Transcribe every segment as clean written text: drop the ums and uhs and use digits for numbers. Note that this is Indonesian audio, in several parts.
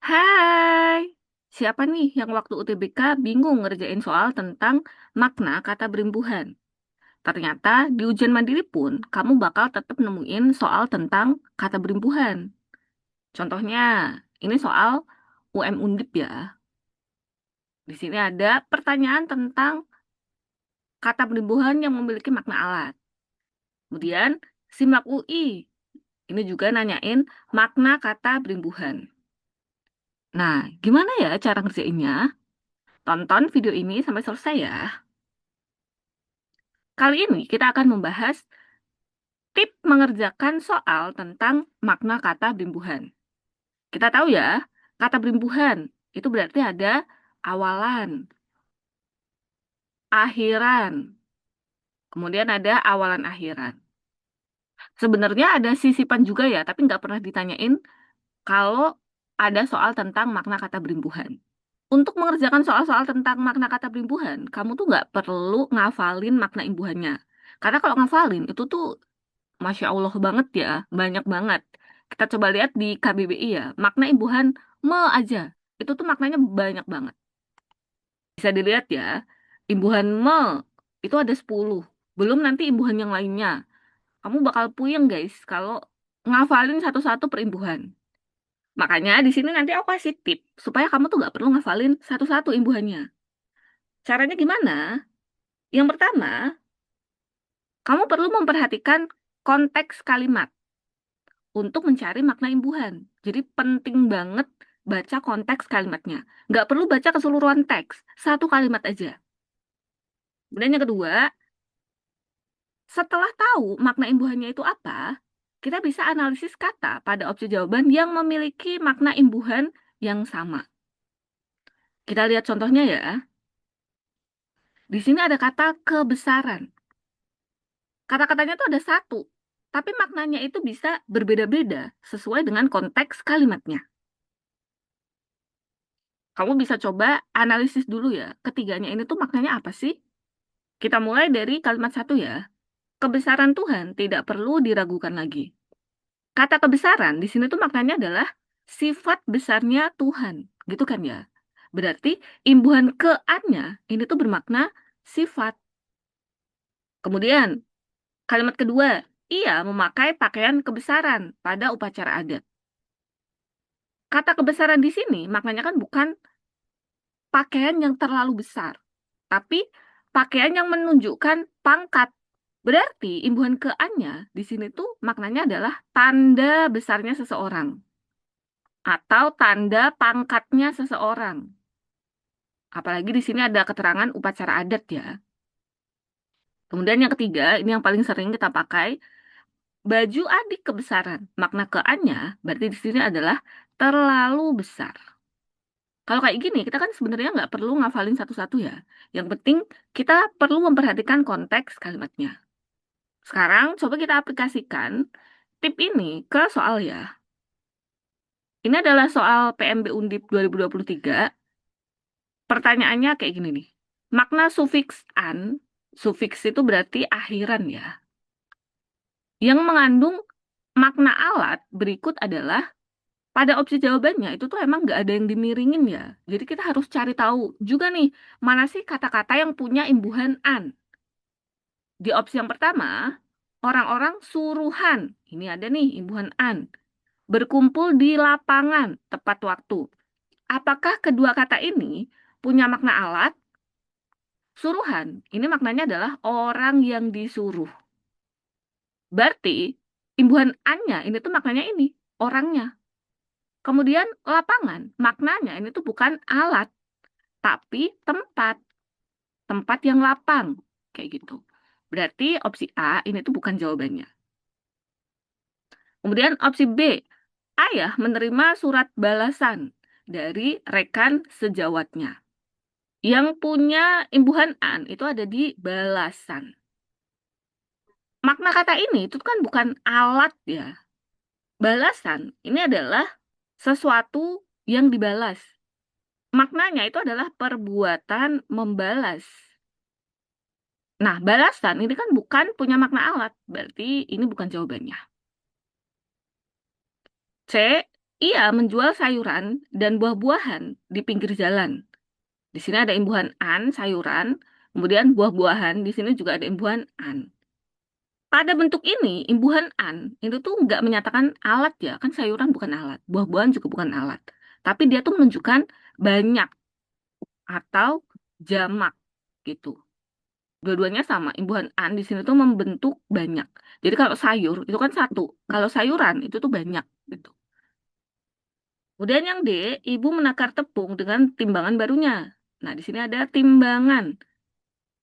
Hai, siapa nih yang waktu UTBK bingung ngerjain soal tentang makna kata berimbuhan? Ternyata di ujian mandiri pun kamu bakal tetap nemuin soal tentang kata berimbuhan. Contohnya, ini soal UM Undip ya. Di sini ada pertanyaan tentang kata berimbuhan yang memiliki makna alat. Kemudian, SIMAK UI. Ini juga nanyain makna kata berimbuhan. Nah, gimana ya cara ngerjainnya? Tonton video ini sampai selesai ya. Kali ini kita akan membahas tip mengerjakan soal tentang makna kata berimbuhan. Kita tahu ya, kata berimbuhan itu berarti ada awalan, akhiran, kemudian ada awalan akhiran. Sebenarnya ada sisipan juga ya, tapi nggak pernah ditanyain kalau ada soal tentang makna kata berimbuhan. Untuk mengerjakan soal-soal tentang makna kata berimbuhan, kamu tuh nggak perlu ngafalin makna imbuhannya. Karena kalau ngafalin, itu tuh Masya Allah banget ya, banyak banget. Kita coba lihat di KBBI ya, makna imbuhan me aja. Itu tuh maknanya banyak banget. Bisa dilihat ya, imbuhan me itu ada 10. Belum nanti imbuhan yang lainnya. Kamu bakal puyeng guys kalau ngafalin satu-satu per imbuhan. Makanya di sini nanti aku kasih tip supaya kamu tuh gak perlu ngafalin satu-satu imbuhannya. Caranya gimana? Yang pertama, kamu perlu memperhatikan konteks kalimat untuk mencari makna imbuhan. Jadi penting banget baca konteks kalimatnya. Nggak perlu baca keseluruhan teks, satu kalimat aja. Kemudian yang kedua, setelah tahu makna imbuhannya itu apa, kita bisa analisis kata pada objek jawaban yang memiliki makna imbuhan yang sama. Kita lihat contohnya ya. Di sini ada kata kebesaran. Kata-katanya itu ada satu, tapi maknanya itu bisa berbeda-beda sesuai dengan konteks kalimatnya. Kamu bisa coba analisis dulu ya. Ketiganya ini tuh maknanya apa sih? Kita mulai dari kalimat satu ya. Kebesaran Tuhan tidak perlu diragukan lagi. Kata kebesaran di sini tuh maknanya adalah sifat besarnya Tuhan. Gitu kan ya? Berarti imbuhan ke-nya ini tuh bermakna sifat. Kemudian kalimat kedua, ia memakai pakaian kebesaran pada upacara adat. Kata kebesaran di sini maknanya kan bukan pakaian yang terlalu besar, tapi pakaian yang menunjukkan pangkat. Berarti imbuhan ke-nya di sini tuh maknanya adalah tanda besarnya seseorang atau tanda pangkatnya seseorang. Apalagi di sini ada keterangan upacara adat ya. Kemudian yang ketiga, ini yang paling sering kita pakai, baju adik kebesaran. Makna ke-nya berarti di sini adalah terlalu besar. Kalau kayak gini, kita kan sebenarnya nggak perlu ngafalin satu-satu ya. Yang penting kita perlu memperhatikan konteks kalimatnya. Sekarang coba kita aplikasikan tip ini ke soal ya. Ini adalah soal PMB Undip 2023. Pertanyaannya kayak gini nih. Makna sufiks an, sufiks itu berarti akhiran ya. Yang mengandung makna alat berikut adalah pada opsi jawabannya itu tuh emang nggak ada yang dimiringin ya. Jadi kita harus cari tahu juga nih, mana sih kata-kata yang punya imbuhan an. Di opsi yang pertama, orang-orang suruhan. Ini ada nih imbuhan an. Berkumpul di lapangan tepat waktu. Apakah kedua kata ini punya makna alat? Suruhan, ini maknanya adalah orang yang disuruh. Berarti imbuhan an-nya ini tuh maknanya ini, orangnya. Kemudian lapangan, maknanya ini tuh bukan alat, tapi tempat. Tempat yang lapang. Kayak gitu. Berarti opsi A ini tuh bukan jawabannya. Kemudian opsi B, ayah menerima surat balasan dari rekan sejawatnya. Yang punya imbuhan an itu ada di balasan. Makna kata ini itu kan bukan alat ya. Balasan ini adalah sesuatu yang dibalas. Maknanya itu adalah perbuatan membalas. Nah, balasan ini kan bukan punya makna alat, berarti ini bukan jawabannya. C, Ia menjual sayuran dan buah-buahan di pinggir jalan. Di sini ada imbuhan an, sayuran, kemudian buah-buahan, di sini juga ada imbuhan an. Pada bentuk ini, imbuhan an itu tuh nggak menyatakan alat ya, kan sayuran bukan alat, buah-buahan juga bukan alat. Tapi dia tuh menunjukkan banyak atau jamak gitu. Dua-duanya sama, imbuhan an di sini tuh membentuk banyak. Jadi kalau sayur itu kan satu, kalau sayuran itu tuh banyak gitu. Kemudian yang D, ibu menakar tepung dengan timbangan barunya. Nah, di sini ada timbangan.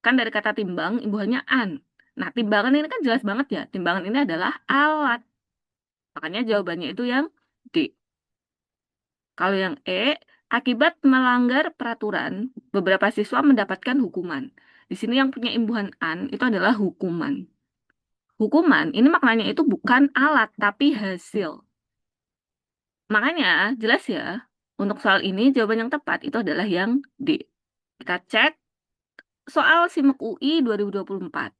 Kan dari kata timbang, imbuhannya an. Nah, timbangan ini kan jelas banget ya. Timbangan ini adalah alat. Makanya jawabannya itu yang D. Kalau yang E, akibat melanggar peraturan, beberapa siswa mendapatkan hukuman. Di sini yang punya imbuhan an itu adalah hukuman. Hukuman ini maknanya itu bukan alat, tapi hasil. Makanya jelas ya, untuk soal ini jawaban yang tepat itu adalah yang D. Kita cek soal SIMEK UI 2024.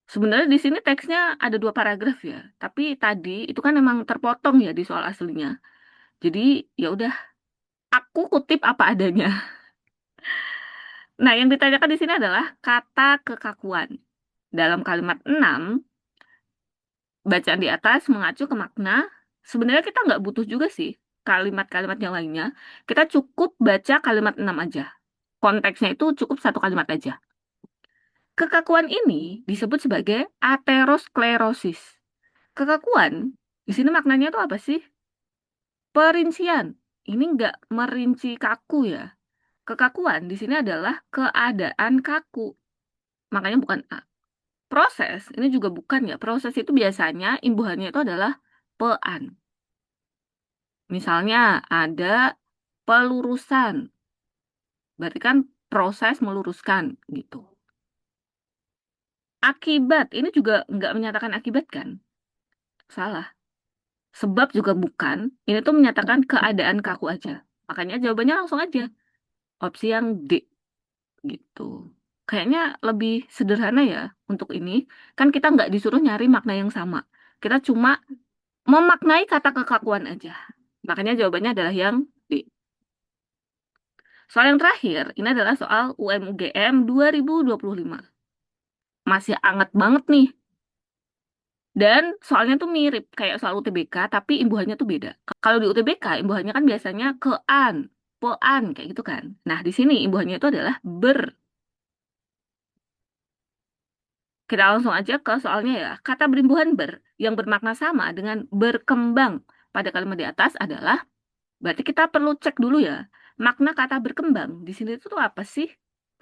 Sebenarnya di sini teksnya ada 2 paragraf ya, tapi tadi itu kan memang terpotong ya di soal aslinya. Jadi ya udah, aku kutip apa adanya. Nah, yang ditanyakan di sini adalah kata kekakuan. Dalam kalimat 6, bacaan di atas mengacu ke makna. Sebenarnya kita nggak butuh juga sih kalimat-kalimat yang lainnya. Kita cukup baca kalimat 6 aja. Konteksnya itu cukup satu kalimat aja. Kekakuan ini disebut sebagai aterosklerosis. Kekakuan, di sini maknanya itu apa sih? Perincian. Ini nggak merinci kaku ya. Kekakuan di sini adalah keadaan kaku. Makanya bukan A. Proses, ini juga bukan ya. Proses itu biasanya imbuhannya itu adalah pean. Misalnya ada pelurusan. Berarti kan proses meluruskan gitu. Akibat, ini juga nggak menyatakan akibat kan? Salah. Sebab juga bukan. Ini tuh menyatakan keadaan kaku aja. Makanya jawabannya langsung aja. Opsi yang D gitu. Kayaknya lebih sederhana ya untuk ini. Kan kita nggak disuruh nyari makna yang sama. Kita cuma memaknai kata kekakuan aja. Makanya jawabannya adalah yang D. Soal yang terakhir, ini adalah soal UM-UGM 2025. Masih anget banget nih. Dan soalnya tuh mirip kayak soal UTBK, tapi imbuhannya tuh beda. Kalau di UTBK, imbuhannya kan biasanya kean, pean, kayak gitu kan. Nah, di sini imbuhannya itu adalah ber. Kita langsung aja ke soalnya ya. Kata berimbuhan ber yang bermakna sama dengan berkembang pada kalimat di atas adalah, berarti kita perlu cek dulu ya. Makna kata berkembang di sini itu tuh apa sih?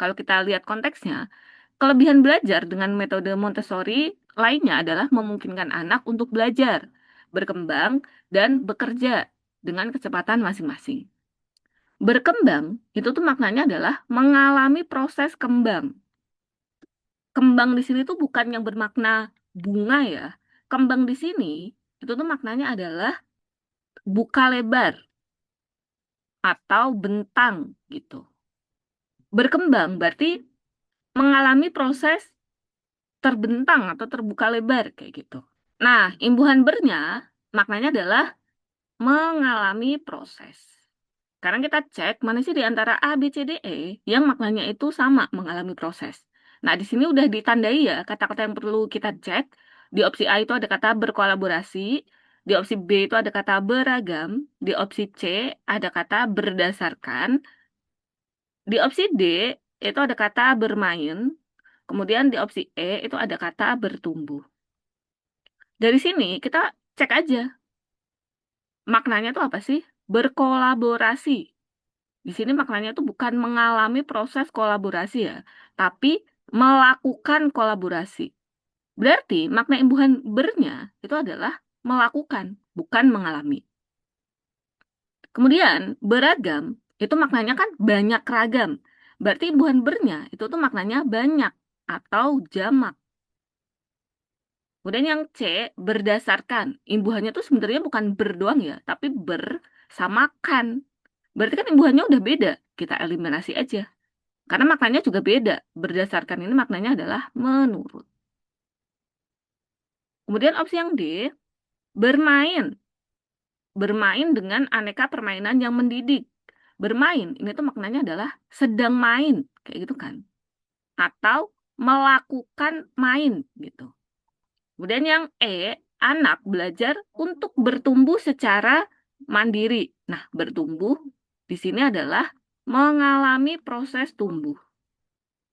Kalau kita lihat konteksnya, kelebihan belajar dengan metode Montessori lainnya adalah memungkinkan anak untuk belajar, berkembang, dan bekerja dengan kecepatan masing-masing. Berkembang itu tuh maknanya adalah mengalami proses kembang. Kembang di sini tuh bukan yang bermakna bunga ya. Kembang di sini itu tuh maknanya adalah buka lebar atau bentang gitu. Berkembang berarti mengalami proses terbentang atau terbuka lebar kayak gitu. Nah, imbuhan bernya maknanya adalah mengalami proses. Sekarang kita cek mana sih di antara A, B, C, D, E yang maknanya itu sama, mengalami proses. Nah, di sini udah ditandai ya kata-kata yang perlu kita cek. Di opsi A itu ada kata berkolaborasi, di opsi B itu ada kata beragam, di opsi C ada kata berdasarkan, di opsi D itu ada kata bermain, kemudian di opsi E itu ada kata bertumbuh. Dari sini kita cek aja maknanya tuh apa sih? Berkolaborasi. Di sini maknanya tuh bukan mengalami proses kolaborasi ya, tapi melakukan kolaborasi. Berarti makna imbuhan bernya itu adalah melakukan, bukan mengalami. Kemudian beragam itu maknanya kan banyak ragam. Berarti imbuhan bernya itu tuh maknanya banyak atau jamak. Kemudian yang C, berdasarkan. Imbuhannya tuh sebenarnya bukan ber doang ya, tapi bersamakan. Berarti kan imbuhannya udah beda. Kita eliminasi aja. Karena maknanya juga beda. Berdasarkan ini maknanya adalah menurut. Kemudian opsi yang D, bermain. bermain dengan aneka permainan yang mendidik. Bermain, ini tuh maknanya adalah sedang main, kayak gitu kan. Atau melakukan main, gitu. Kemudian yang E, anak belajar untuk bertumbuh secara mandiri. Nah, bertumbuh di sini adalah mengalami proses tumbuh.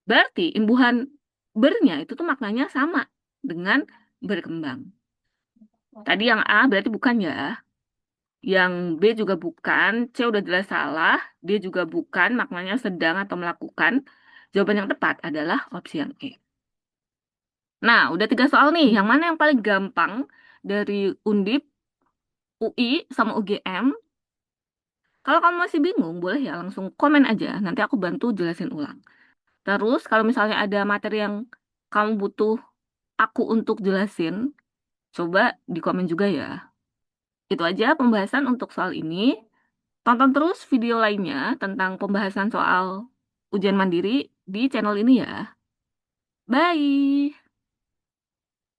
Berarti imbuhan bernya itu tuh maknanya sama dengan berkembang. Tadi yang A berarti bukan ya. Yang B juga bukan, C udah jelas salah, D juga bukan, maknanya sedang atau melakukan. Jawaban yang tepat adalah opsi yang E. Nah, udah 3 soal nih. Yang mana yang paling gampang dari Undip, UI, sama UGM? Kalau kamu masih bingung, boleh ya langsung komen aja. Nanti aku bantu jelasin ulang. Terus, kalau misalnya ada materi yang kamu butuh aku untuk jelasin, coba di komen juga ya. Itu aja pembahasan untuk soal ini. Tonton terus video lainnya tentang pembahasan soal ujian mandiri di channel ini ya. Bye!